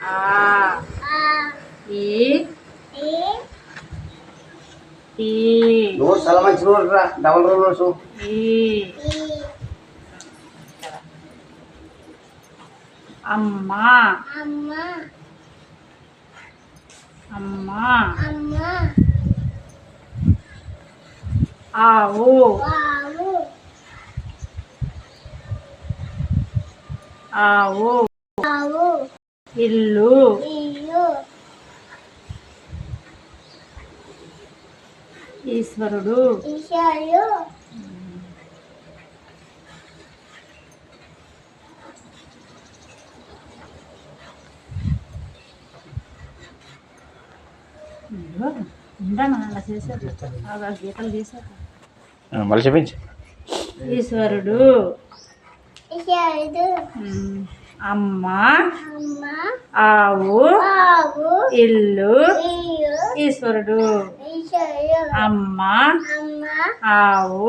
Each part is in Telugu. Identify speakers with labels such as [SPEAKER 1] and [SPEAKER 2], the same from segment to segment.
[SPEAKER 1] ఆ ఈ ఈ
[SPEAKER 2] నోట్స్ చాలా మంచి నోట్స్ రా, డబల్ రోల్ నోట్స్.
[SPEAKER 1] ఈ అమ్మ అమ్మ ఆవు ఆవు ఇల్లు ఈశ్వరుడు ఉండనా అలా చేశారు గీతలు తీశారు.
[SPEAKER 3] మళ్ళీ చెప్పించి.
[SPEAKER 1] ఈశ్వరుడు అమ్మ ఆవు ఇల్లు ఈశ్వరుడు. అమ్మ ఆవు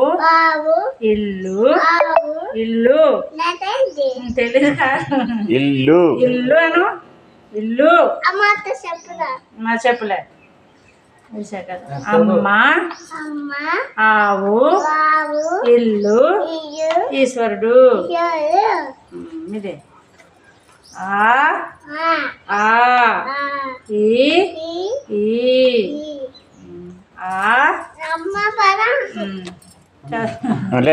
[SPEAKER 1] ఇల్లు ఇల్లు తెలీదు
[SPEAKER 3] ఇల్లు
[SPEAKER 1] ఇల్లు అను ఇల్లు మా చెప్పలే. అమ్మ ఆవు ఇల్లు ఈశ్వరుడు. ఇదే ఆ ఈ ఆ
[SPEAKER 3] మళ్ళీ